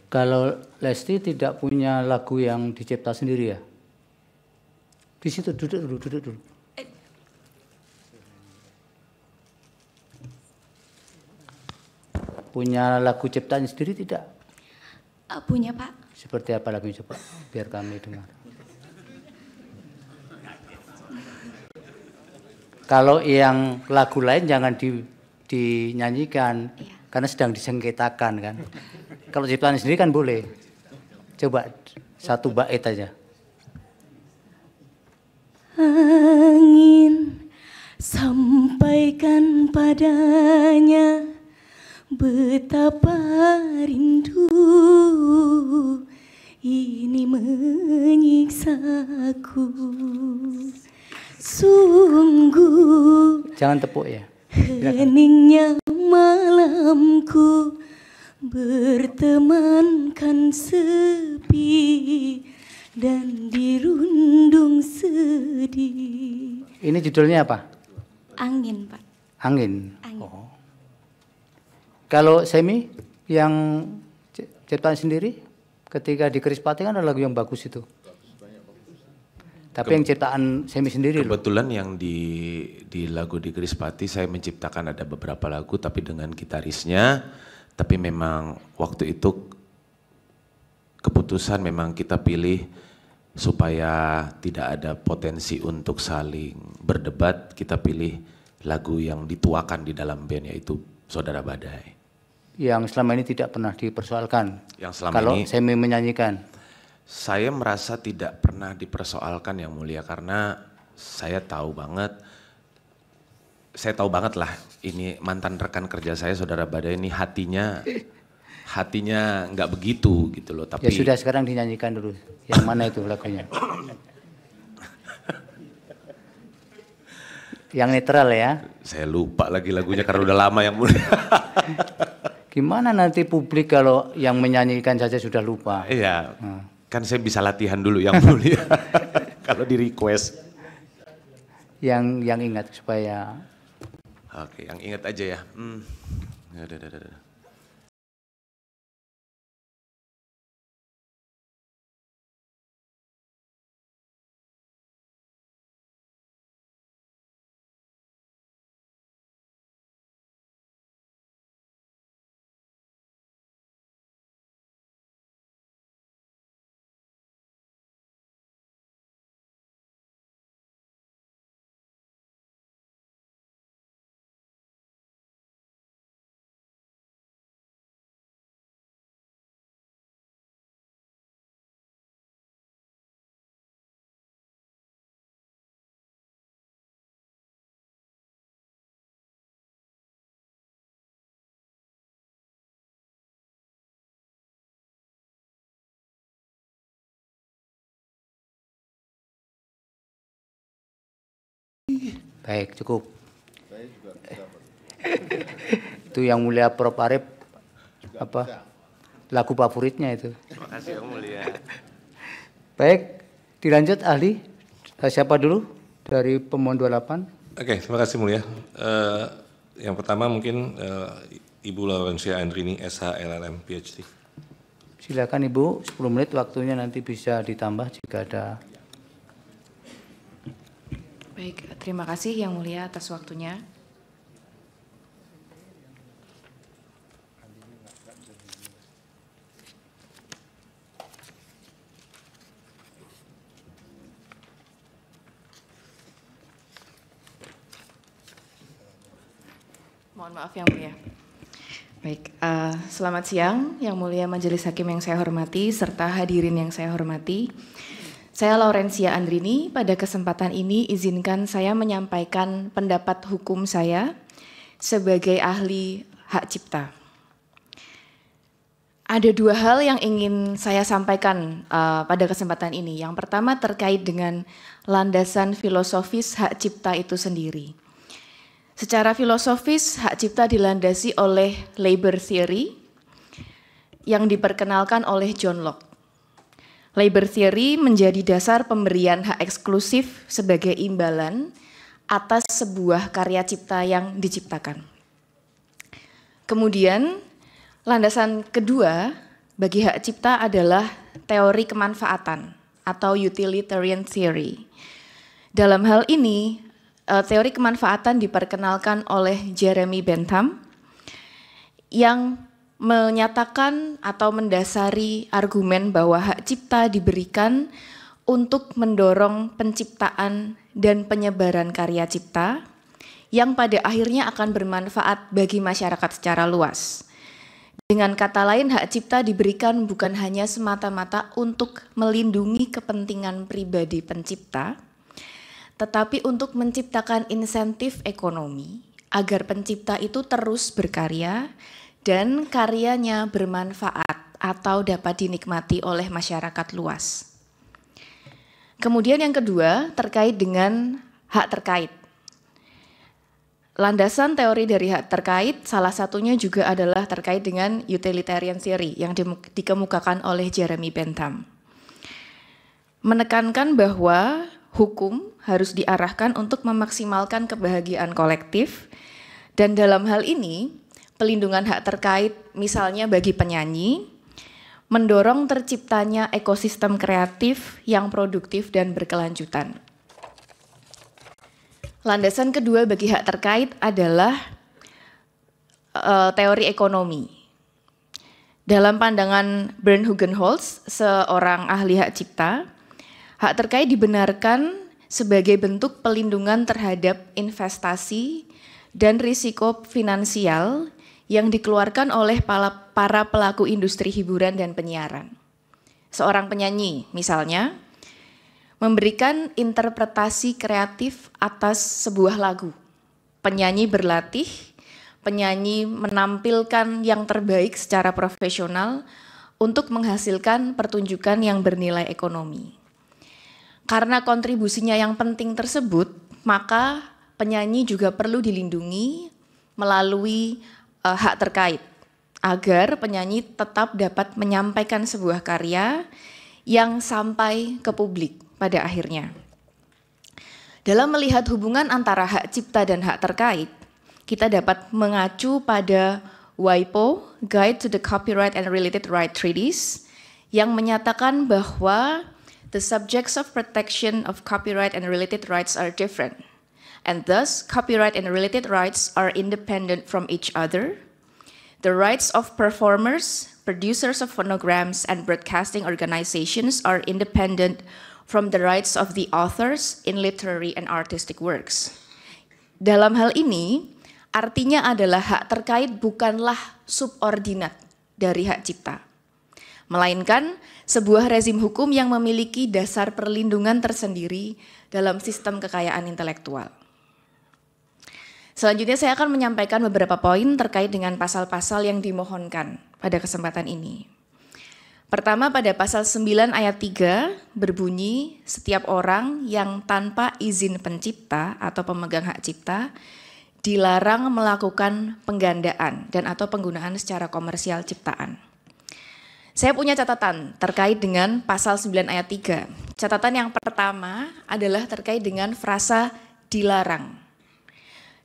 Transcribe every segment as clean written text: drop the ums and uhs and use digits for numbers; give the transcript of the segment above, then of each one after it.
Kalau Lesti tidak punya lagu yang dicipta sendiri ya? Di situ duduk dulu. Punya lagu ciptaan sendiri tidak? Punya, Pak. Seperti apa lagunya coba? Biar kami dengar. Kalau yang lagu lain jangan dinyanyikan, karena sedang disengketakan kan. Kalau ciptaan sendiri kan boleh. Coba satu bait aja. Angin, sampaikan padanya betapa rindu ini menyiksaku. Sungguh jangan tepuk ya. heningnya malamku bertemankan sepi dan dirundung sedih. Ini judulnya apa? Angin, Pak. Angin. Angin. Oh. Kalau Semi yang ciptaan sendiri ketika di Krispati kan ada lagu yang bagus itu. Tapi yang ciptaan Semi sendiri kebetulan loh. Yang di lagu di Krispati saya menciptakan ada beberapa lagu tapi dengan gitarisnya. Tapi memang waktu itu keputusan memang kita pilih supaya tidak ada potensi untuk saling berdebat. Kita pilih lagu yang dituakan di dalam band yaitu Saudara Badai. Yang selama ini tidak pernah dipersoalkan. Yang selama kalau ini Semi menyanyikan. Saya merasa tidak pernah dipersoalkan Yang Mulia karena saya tahu banget lah ini mantan rekan kerja saya Saudara Badai ini hatinya nggak begitu gitu loh. Tapi ya sudah sekarang dinyanyikan dulu. Yang mana itu lagunya? Yang netral ya. Saya lupa lagi lagunya karena udah lama Yang Mulia. Gimana nanti publik kalau yang menyanyikan saja sudah lupa? Iya. Kan saya bisa latihan dulu Yang Mulia. Kalau di request. Yang ingat supaya. Oke, yang ingat aja ya. Baik, cukup. Itu Yang Mulia Prof. Arif apa? Lagu favoritnya itu. Terima kasih Yang Mulia. Baik, dilanjut ahli. Siapa dulu dari pemohon 28? Oke, terima kasih Mulia. Yang pertama mungkin Ibu Laurencia Andrini, SH LLM PhD. Silakan Ibu, 10 menit waktunya nanti bisa ditambah jika ada. Baik, terima kasih Yang Mulia atas waktunya. Mohon maaf Yang Mulia. Baik, selamat siang Yang Mulia Majelis Hakim yang saya hormati serta hadirin yang saya hormati. Saya Laurencia Andrini, pada kesempatan ini izinkan saya menyampaikan pendapat hukum saya sebagai ahli hak cipta. Ada dua hal yang ingin saya sampaikan pada kesempatan ini. Yang pertama terkait dengan landasan filosofis hak cipta itu sendiri. Secara filosofis, hak cipta dilandasi oleh labor theory yang diperkenalkan oleh John Locke. Labor theory menjadi dasar pemberian hak eksklusif sebagai imbalan atas sebuah karya cipta yang diciptakan. Kemudian, landasan kedua bagi hak cipta adalah teori kemanfaatan atau utilitarian theory. Dalam hal ini, teori kemanfaatan diperkenalkan oleh Jeremy Bentham yang menyatakan atau mendasari argumen bahwa hak cipta diberikan untuk mendorong penciptaan dan penyebaran karya cipta yang pada akhirnya akan bermanfaat bagi masyarakat secara luas. Dengan kata lain, hak cipta diberikan bukan hanya semata-mata untuk melindungi kepentingan pribadi pencipta, tetapi untuk menciptakan insentif ekonomi agar pencipta itu terus berkarya dan karyanya bermanfaat atau dapat dinikmati oleh masyarakat luas. Kemudian yang kedua terkait dengan hak terkait. Landasan teori dari hak terkait salah satunya juga adalah terkait dengan utilitarian theory yang dikemukakan oleh Jeremy Bentham. Menekankan bahwa hukum harus diarahkan untuk memaksimalkan kebahagiaan kolektif dan dalam hal ini pelindungan hak terkait misalnya bagi penyanyi mendorong terciptanya ekosistem kreatif yang produktif dan berkelanjutan. Landasan kedua bagi hak terkait adalah teori ekonomi. Dalam pandangan Bernd Hugenholtz, seorang ahli hak cipta, hak terkait dibenarkan sebagai bentuk pelindungan terhadap investasi dan risiko finansial yang dikeluarkan oleh para pelaku industri hiburan dan penyiaran. Seorang penyanyi misalnya, memberikan interpretasi kreatif atas sebuah lagu. Penyanyi berlatih, penyanyi menampilkan yang terbaik secara profesional untuk menghasilkan pertunjukan yang bernilai ekonomi. Karena kontribusinya yang penting tersebut, maka penyanyi juga perlu dilindungi melalui hak terkait, agar penyanyi tetap dapat menyampaikan sebuah karya yang sampai ke publik pada akhirnya. Dalam melihat hubungan antara hak cipta dan hak terkait, kita dapat mengacu pada WIPO, Guide to the Copyright and Related Rights Treaties, yang menyatakan bahwa the subjects of protection of copyright and related rights are different, and thus copyright and related rights are independent from each other. The rights of performers, producers of phonograms, and broadcasting organizations are independent from the rights of the authors in literary and artistic works. Dalam hal ini, artinya adalah hak terkait bukanlah subordinat dari hak cipta, melainkan sebuah rezim hukum yang memiliki dasar perlindungan tersendiri dalam sistem kekayaan intelektual. Selanjutnya saya akan menyampaikan beberapa poin terkait dengan pasal-pasal yang dimohonkan pada kesempatan ini. Pertama, pada pasal 9 ayat 3 berbunyi setiap orang yang tanpa izin pencipta atau pemegang hak cipta dilarang melakukan penggandaan dan atau penggunaan secara komersial ciptaan. Saya punya catatan terkait dengan pasal 9 ayat 3. Catatan yang pertama adalah terkait dengan frasa dilarang.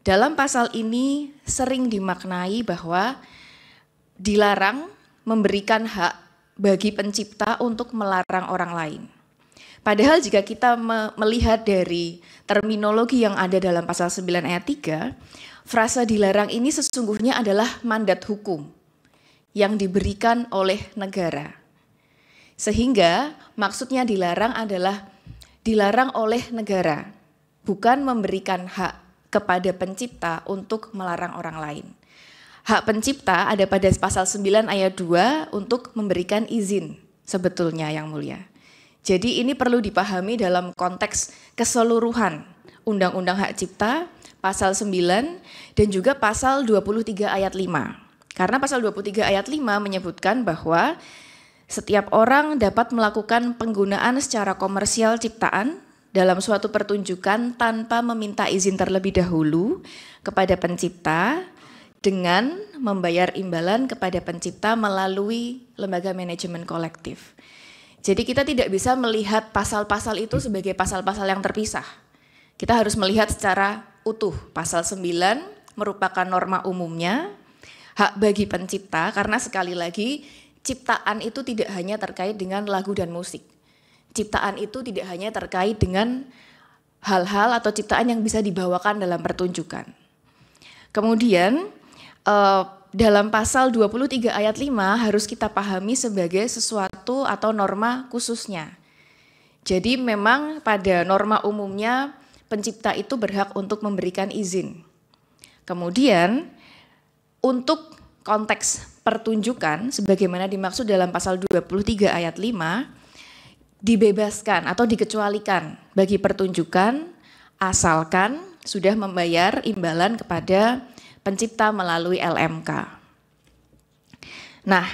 Dalam pasal ini sering dimaknai bahwa dilarang memberikan hak bagi pencipta untuk melarang orang lain. Padahal jika kita melihat dari terminologi yang ada dalam pasal 9 ayat 3, frasa dilarang ini sesungguhnya adalah mandat hukum yang diberikan oleh negara. Sehingga maksudnya dilarang adalah dilarang oleh negara, bukan memberikan hak kepada pencipta untuk melarang orang lain. Hak pencipta ada pada pasal 9 ayat 2 untuk memberikan izin sebetulnya yang mulia. Jadi ini perlu dipahami dalam konteks keseluruhan Undang-Undang Hak Cipta, pasal 9 dan juga pasal 23 ayat 5. Karena pasal 23 ayat 5 menyebutkan bahwa setiap orang dapat melakukan penggunaan secara komersial ciptaan dalam suatu pertunjukan tanpa meminta izin terlebih dahulu kepada pencipta dengan membayar imbalan kepada pencipta melalui lembaga manajemen kolektif. Jadi kita tidak bisa melihat pasal-pasal itu sebagai pasal-pasal yang terpisah. Kita harus melihat secara utuh. Pasal 9 merupakan norma umumnya, hak bagi pencipta, karena sekali lagi ciptaan itu tidak hanya terkait dengan lagu dan musik. Ciptaan itu tidak hanya terkait dengan hal-hal atau ciptaan yang bisa dibawakan dalam pertunjukan. Kemudian dalam pasal 23 ayat 5 harus kita pahami sebagai sesuatu atau norma khususnya. Jadi memang pada norma umumnya pencipta itu berhak untuk memberikan izin. Kemudian untuk konteks pertunjukan sebagaimana dimaksud dalam pasal 23 ayat 5 dibebaskan atau dikecualikan bagi pertunjukan asalkan sudah membayar imbalan kepada pencipta melalui LMK. Nah,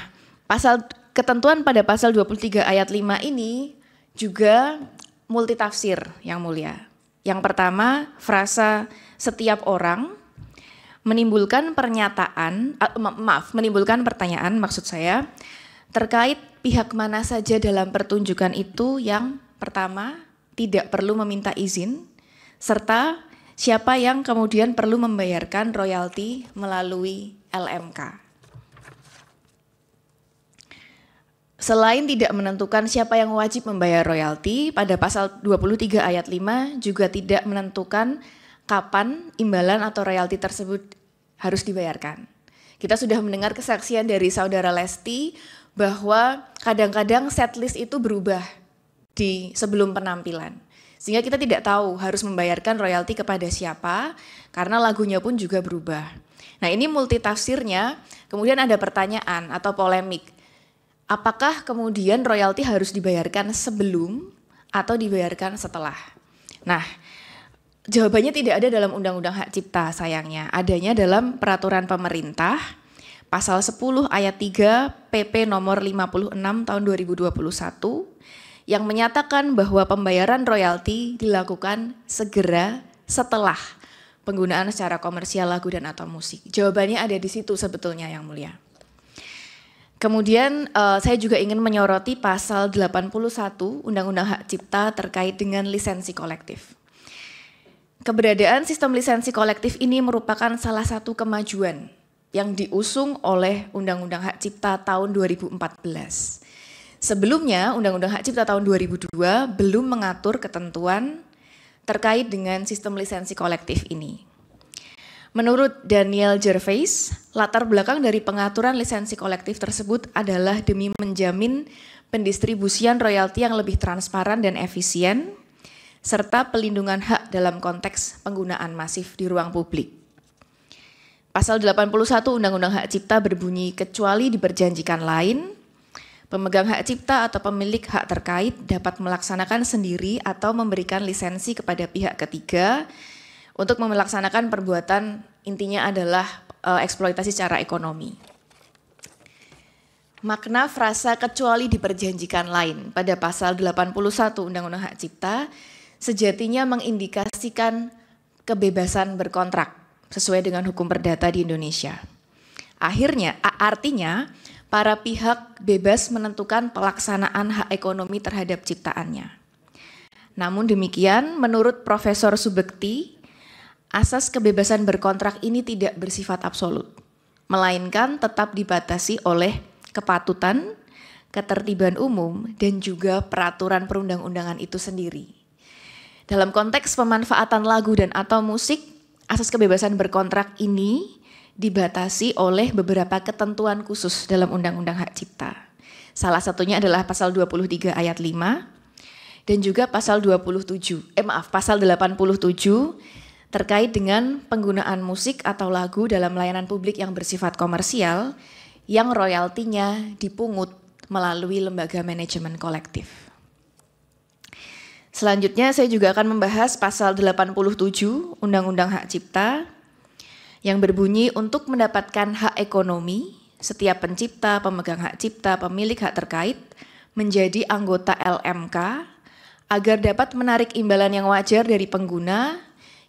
ketentuan pada pasal 23 ayat 5 ini juga multitafsir yang mulia. Yang pertama, frasa setiap orang menimbulkan pertanyaan maksud saya terkait pihak mana saja dalam pertunjukan itu yang pertama tidak perlu meminta izin serta siapa yang kemudian perlu membayarkan royalti melalui LMK. Selain tidak menentukan siapa yang wajib membayar royalti, pada pasal 23 ayat 5 juga tidak menentukan kapan imbalan atau royalti tersebut harus dibayarkan. Kita sudah mendengar kesaksian dari Saudara Lesti bahwa kadang-kadang setlist itu berubah di sebelum penampilan. Sehingga kita tidak tahu harus membayarkan royalti kepada siapa karena lagunya pun juga berubah. Nah, ini multitafsirnya, kemudian ada pertanyaan atau polemik. Apakah kemudian royalti harus dibayarkan sebelum atau dibayarkan setelah? Nah, jawabannya tidak ada dalam Undang-Undang Hak Cipta sayangnya. Adanya dalam peraturan pemerintah pasal 10 ayat 3 PP nomor 56 tahun 2021 yang menyatakan bahwa pembayaran royalti dilakukan segera setelah penggunaan secara komersial lagu dan atau musik. Jawabannya ada di situ sebetulnya yang mulia. Kemudian saya juga ingin menyoroti pasal 81 Undang-Undang Hak Cipta terkait dengan lisensi kolektif. Keberadaan sistem lisensi kolektif ini merupakan salah satu kemajuan yang diusung oleh Undang-Undang Hak Cipta tahun 2014. Sebelumnya, Undang-Undang Hak Cipta tahun 2002 belum mengatur ketentuan terkait dengan sistem lisensi kolektif ini. Menurut Daniel Gervais, latar belakang dari pengaturan lisensi kolektif tersebut adalah demi menjamin pendistribusian royalti yang lebih transparan dan efisien, serta pelindungan hak dalam konteks penggunaan masif di ruang publik. Pasal 81 Undang-Undang Hak Cipta berbunyi kecuali diperjanjikan lain, pemegang hak cipta atau pemilik hak terkait dapat melaksanakan sendiri atau memberikan lisensi kepada pihak ketiga untuk melaksanakan perbuatan intinya adalah eksploitasi secara ekonomi. Makna frasa kecuali diperjanjikan lain pada pasal 81 Undang-Undang Hak Cipta sejatinya mengindikasikan kebebasan berkontrak sesuai dengan hukum perdata di Indonesia. Artinya para pihak bebas menentukan pelaksanaan hak ekonomi terhadap ciptaannya. Namun demikian, menurut Profesor Subekti, asas kebebasan berkontrak ini tidak bersifat absolut, melainkan tetap dibatasi oleh kepatutan, ketertiban umum, dan juga peraturan perundang-undangan itu sendiri. Dalam konteks pemanfaatan lagu dan atau musik, asas kebebasan berkontrak ini dibatasi oleh beberapa ketentuan khusus dalam Undang-Undang Hak Cipta. Salah satunya adalah pasal 23 ayat 5 dan juga pasal 87 terkait dengan penggunaan musik atau lagu dalam layanan publik yang bersifat komersial yang royaltinya dipungut melalui lembaga manajemen kolektif. Selanjutnya saya juga akan membahas pasal 87 Undang-Undang Hak Cipta yang berbunyi untuk mendapatkan hak ekonomi, setiap pencipta, pemegang hak cipta, pemilik hak terkait menjadi anggota LMK agar dapat menarik imbalan yang wajar dari pengguna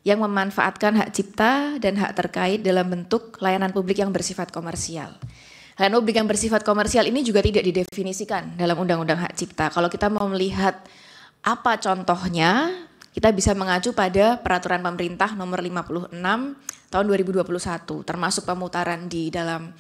yang memanfaatkan hak cipta dan hak terkait dalam bentuk layanan publik yang bersifat komersial. Layanan publik yang bersifat komersial ini juga tidak didefinisikan dalam Undang-Undang Hak Cipta. Kalau kita mau melihat apa contohnya, kita bisa mengacu pada peraturan pemerintah nomor 56 tahun 2021, termasuk pemutaran di dalam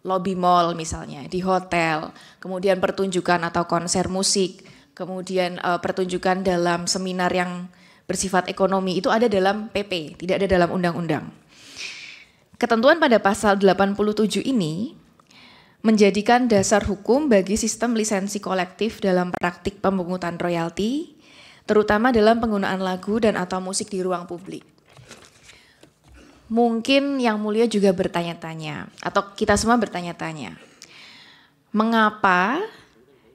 lobi mall misalnya, di hotel, kemudian pertunjukan atau konser musik, kemudian pertunjukan dalam seminar yang bersifat ekonomi, itu ada dalam PP, tidak ada dalam undang-undang. Ketentuan pada pasal 87 ini menjadikan dasar hukum bagi sistem lisensi kolektif dalam praktik pemungutan royalti, terutama dalam penggunaan lagu dan atau musik di ruang publik. Mungkin Yang Mulia juga bertanya-tanya, atau kita semua bertanya-tanya, mengapa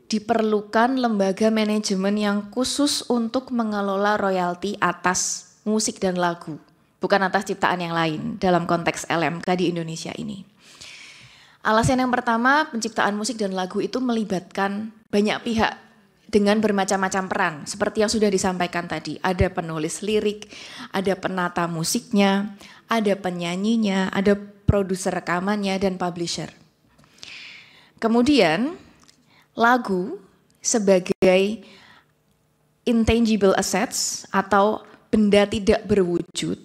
diperlukan lembaga manajemen yang khusus untuk mengelola royalti atas musik dan lagu, bukan atas ciptaan yang lain dalam konteks LMK di Indonesia ini? Alasan yang pertama, penciptaan musik dan lagu itu melibatkan banyak pihak dengan bermacam-macam peran. Seperti yang sudah disampaikan tadi, ada penulis lirik, ada penata musiknya, ada penyanyinya, ada produser rekamannya, dan publisher. Kemudian, lagu sebagai intangible assets atau benda tidak berwujud,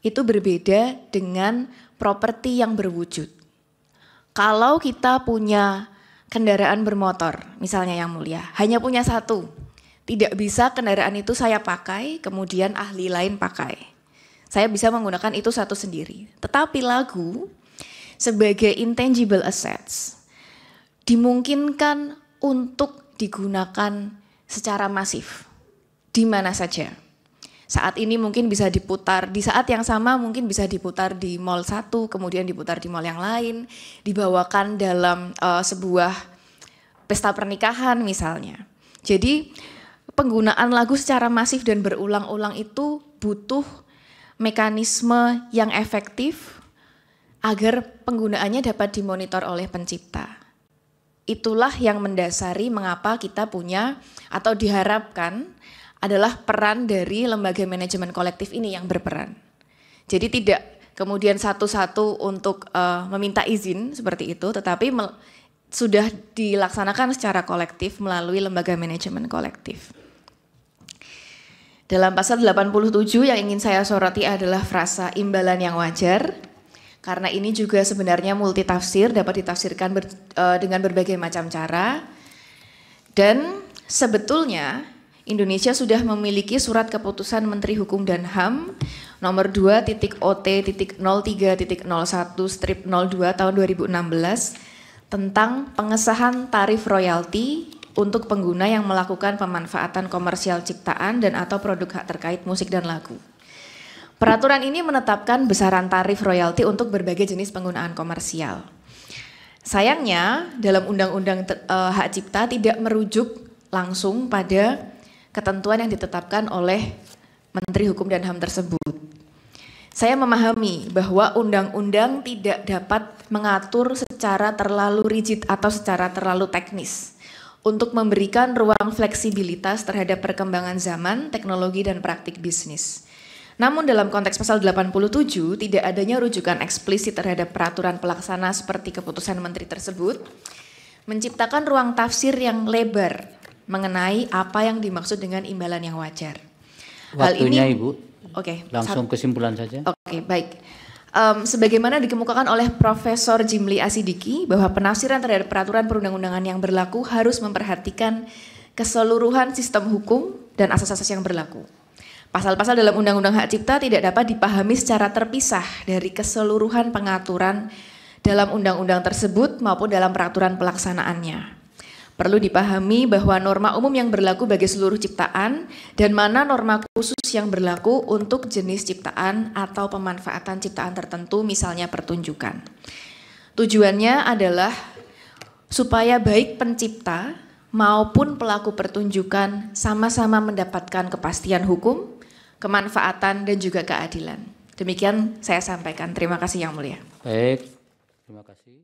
itu berbeda dengan properti yang berwujud. Kalau kita punya kendaraan bermotor, misalnya Yang Mulia, hanya punya satu, tidak bisa kendaraan itu saya pakai, kemudian ahli lain pakai. Saya bisa menggunakan itu satu sendiri. Tetapi lagu sebagai intangible assets dimungkinkan untuk digunakan secara masif, di mana saja. Saat ini mungkin bisa diputar, di saat yang sama mungkin bisa diputar di mall satu, kemudian diputar di mall yang lain, dibawakan dalam sebuah pesta pernikahan misalnya. Jadi penggunaan lagu secara masif dan berulang-ulang itu butuh mekanisme yang efektif agar penggunaannya dapat dimonitor oleh pencipta. Itulah yang mendasari mengapa kita punya atau diharapkan adalah peran dari lembaga manajemen kolektif ini yang berperan. Jadi tidak kemudian satu-satu untuk meminta izin seperti itu, tetapi sudah dilaksanakan secara kolektif melalui lembaga manajemen kolektif. Dalam pasal 87 yang ingin saya soroti adalah frasa imbalan yang wajar, karena ini juga sebenarnya multitafsir, dapat ditafsirkan dengan berbagai macam cara, dan sebetulnya Indonesia sudah memiliki surat keputusan Menteri Hukum dan HAM nomor 2.OT.03.01/02 tahun 2016 tentang pengesahan tarif royalti untuk pengguna yang melakukan pemanfaatan komersial ciptaan dan atau produk hak terkait musik dan lagu. Peraturan ini menetapkan besaran tarif royalti untuk berbagai jenis penggunaan komersial. Sayangnya dalam Undang-Undang Hak Cipta tidak merujuk langsung pada ketentuan yang ditetapkan oleh Menteri Hukum dan HAM tersebut. Saya memahami bahwa undang-undang tidak dapat mengatur secara terlalu rigid atau secara terlalu teknis untuk memberikan ruang fleksibilitas terhadap perkembangan zaman, teknologi, dan praktik bisnis. Namun dalam konteks pasal 87 tidak adanya rujukan eksplisit terhadap peraturan pelaksana seperti keputusan Menteri tersebut, menciptakan ruang tafsir yang lebar mengenai apa yang dimaksud dengan imbalan yang wajar. Waktunya Ibu. Oke. Langsung kesimpulan saja. Oke, baik. Sebagaimana dikemukakan oleh Profesor Jimli Asidiki bahwa penafsiran terhadap peraturan perundang-undangan yang berlaku harus memperhatikan keseluruhan sistem hukum dan asas-asas yang berlaku. Pasal-pasal dalam Undang-Undang Hak Cipta tidak dapat dipahami secara terpisah dari keseluruhan pengaturan dalam undang-undang tersebut maupun dalam peraturan pelaksanaannya. Perlu dipahami bahwa norma umum yang berlaku bagi seluruh ciptaan dan mana norma khusus yang berlaku untuk jenis ciptaan atau pemanfaatan ciptaan tertentu, misalnya pertunjukan. Tujuannya adalah supaya baik pencipta maupun pelaku pertunjukan sama-sama mendapatkan kepastian hukum, kemanfaatan, dan juga keadilan. Demikian saya sampaikan. Terima kasih Yang Mulia. Baik, terima kasih.